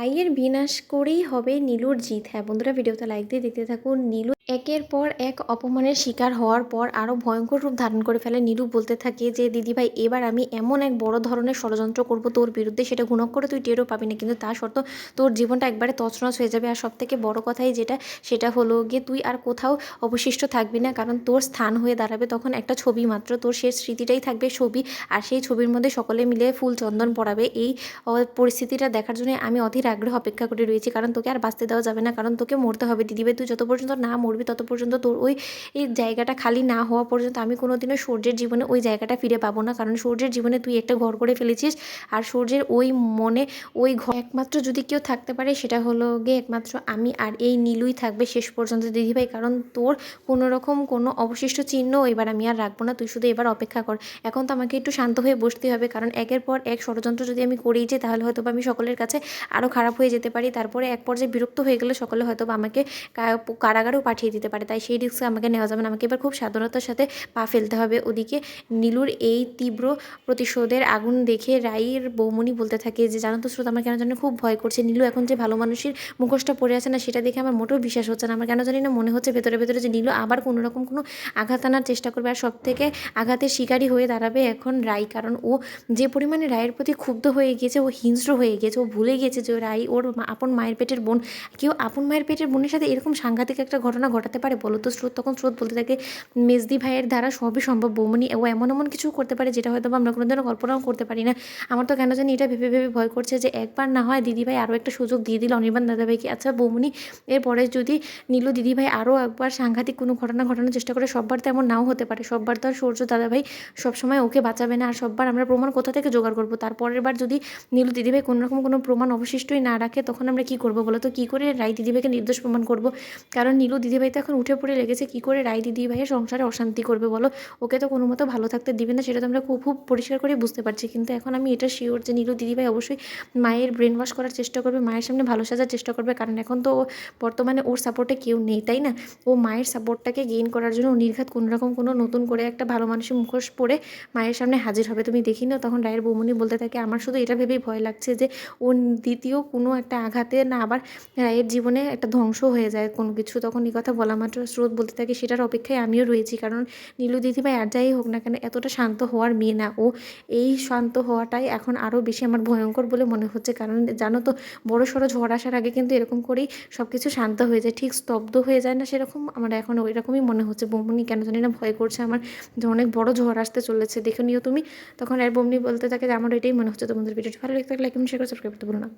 রাইয়ের বিনাশ করেই হবে নীলুর জিত। হ্যাঁ বন্ধুরা, ভিডিওতে লাইক দিয়ে দেখতে থাকুন। নীলু একের পর এক অপমানের শিকার হওয়ার পর আরও ভয়ঙ্কর রূপ ধারণ করে ফেলে। নীলু বলতে থাকে যে দিদিভাই, এবার আমি এমন এক বড় ধরনের ষড়যন্ত্র করব তোর বিরুদ্ধে, সেটা গুণক করে তুই টেরও পাবি না, কিন্তু তা সত্ত্বেও তোর জীবনটা একবারে তছনছ হয়ে যাবে। আর সবথেকে বড় কথাই যেটা, সেটা হলো গিয়ে তুই আর কোথাও অবশিষ্ট থাকবি না, কারণ তোর স্থান হয়ে দাঁড়াবে তখন একটা ছবি মাত্র। তোর শেষ স্মৃতিটাই থাকবে ছবি, আর সেই ছবির মধ্যে সকলে মিলে ফুল চন্দন পড়াবে। এই পরিস্থিতিটা দেখার জন্য আমি অধীর আগ্রহ অপেক্ষা করে রয়েছি, কারণ তোকে আর বাঁচতে দেওয়া যাবে না, কারণ তোকে মরতে হবে দিদিভাই। তুই যত পর্যন্ত না মরবি তত পর্যন্ত তোর ওই এই জায়গাটা খালি না হওয়া পর্যন্ত আমি কোনোদিনও সূর্যের জীবনে ওই জায়গাটা ফিরে পাবো না, কারণ সূর্যের জীবনে তুই একটা ঘর করে ফেলেছিস। আর সূর্যের ওই মনে ওই ঘর একমাত্র যদি কেউ থাকতে পারে সেটা হলো গিয়ে একমাত্র আমি, আর এই নীলুই থাকবে শেষ পর্যন্ত দিদিভাই, কারণ তোর কোনো রকম কোনো অবশিষ্ট চিহ্ন এবার আমি আর রাখবো না। তুই শুধু এবার অপেক্ষা কর। এখন তো আমাকে একটু শান্ত হয়ে বসতে হবে, কারণ একের পর এক ষড়যন্ত্র যদি আমি করেই যাই তাহলে হয়তো আমি সকলের কাছে আরও খারাপ হয়ে যেতে পারি। তারপরে এক পর্যায়ে বিরক্ত হয়ে গেলে সকলে হয়তো আমাকে কারাগারেও পাঠিয়ে দিতে পারে। তাই সেই রিস্ক আমাকে নেওয়া যাবে না। আমাকে এবার খুব সাবধানতার সাথে পা ফেলতে হবে। ওদিকে নীলুর এই তীব্র প্রতিশোধের আগুন দেখে রাইয়ের বৌমনি বলতে থাকে যে জানো তো স্রোত, আমার কেন জানি খুব ভয় করছে। নীলু এখন যে ভালো মানুষের মুখোশটা পড়ে আছে না, সেটা দেখে আমার মোটেও বিশ্বাস হচ্ছে না। আমার কেন জানি না মনে হচ্ছে ভেতরে ভেতরে যে নীলু আবার কোনো রকম কোনো আঘাত আনার চেষ্টা করবে। আর সব থেকে আঘাতের শিকারী হয়ে দাঁড়াবে এখন রাই, কারণ ও যে পরিমাণে রায়ের প্রতি ক্ষুব্ধ হয়ে গিয়েছে, ও হিংস্র হয়ে গিয়েছে। ও ভুলে গিয়েছে যে রাই ওর আপন মায়ের পেটের বোন। কেউ আপন মায়ের পেটের বোনের সাথে এরকম সাংঘাতিক একটা ঘটনা ঘটাতে পারে বলো তো স্রোত? তখন স্রোত বলতে থাকে মেজদি ভাইয়ের দ্বারা সবই সম্ভব বৌমনি, ও এমন এমন কিছু করতে পারে যেটা হয়তো আমরা কোনোদিনও কল্পনাও করতে পারি না। আমার তো কেন জানি এটা ভেবে ভেবে ভয় করছে যে একবার না হয় দিদিভাই আরও একটা সুযোগ দিয়ে দিল অনির্বাণ দাদাভাইকে। আচ্ছা বৌমনি, এরপরে যদি নীলু দিদিভাই আরও একবার সাংঘাতিক কোনো ঘটনা ঘটানোর চেষ্টা করে, সববার তো এমন নাও হতে পারে। সববার তো আর সূর্য দাদাভাই সবসময় ওকে বাঁচাবে না, আর সববার আমরা প্রমাণ কোথা থেকে জোগাড় করবো? তারপরের বার যদি নীলু দিদিভাই কোনো রকম কোনো প্রমাণ অবশিষ্টই না রাখে, তখন আমরা কী করবো বলো তো? কী করে রাই দিদিভাইকে নির্দোষ প্রমাণ করবো? কারণ নীলু দিদিভাই তো এখন উঠে পড়ে লেগেছে কী করে রাই দিদিভাইয়ের সংসারে অশান্তি করবে বলো? ওকে তো কোনো মতো ভালো থাকতে দিবে না, সেটা তো আমরা খুব খুব পরিষ্কার করে বুঝতে পারছি। কিন্তু এখন আমি এটা শিওর যে নীলু দিদিভাই অবশ্যই মায়ের ব্রেন ওয়াশ করার চেষ্টা করবে, মায়ের সামনে ভালো সাজার চেষ্টা করবে, কারণ এখন তো বর্তমানে ওর সাপোর্টে কেউ নেই, তাই না? ও মায়ের সাপোর্টটাকে গেইন করার জন্য নির্ঘাত কোনো রকম কোনো নতুন করে একটা ভালো মানুষের মুখোশ পরে মায়ের সামনে হাজির হবে। তুমি দেখি না তখন রায়ের বৌমনি বলতে থাকে আমার শুধু এটা ভেবেই ভয় লাগছে যে ও দ্বিতীয় কোনো একটা আঘাতে না আবার রায়ের জীবনে একটা ধ্বংস হয়ে যায় কোনো কিছু। তখন এই কথা বলা মাত্র স্রোত বলতে থাকে সেটার অপেক্ষায় আমিও রয়েছি, কারণ নীলু দিদিভাই আর যাই হোক না কেন এতটা শান্ত হওয়ার মেয়ে না ও। এই শান্ত হওয়াটাই এখন আরও বেশি আমার ভয়ঙ্কর বলে মনে হচ্ছে, কারণ জানো তো বড় সড়ো ঝড় আসার আগে কিন্তু এরকম করেই সব কিছু শান্ত হয়ে যায়, ঠিক স্তব্ধ হয়ে যায় না সেরকম? আমার এখন ওই রকমই মনে হচ্ছে। বৌমনি কেন জানি না ভয় করছে আমার যে অনেক বড় ঝড় আসতে চলেছে, দেখে নিও তুমি। তখন আর বৌমনি বলতে থাকে যে আমার এটাই মনে হচ্ছে। তোমাদের ভিডিওটি ভালো লাগতে থাকলে লাইক কমেন্ট শেয়ার করে সাবস্ক্রাইব করতে ভুলো না।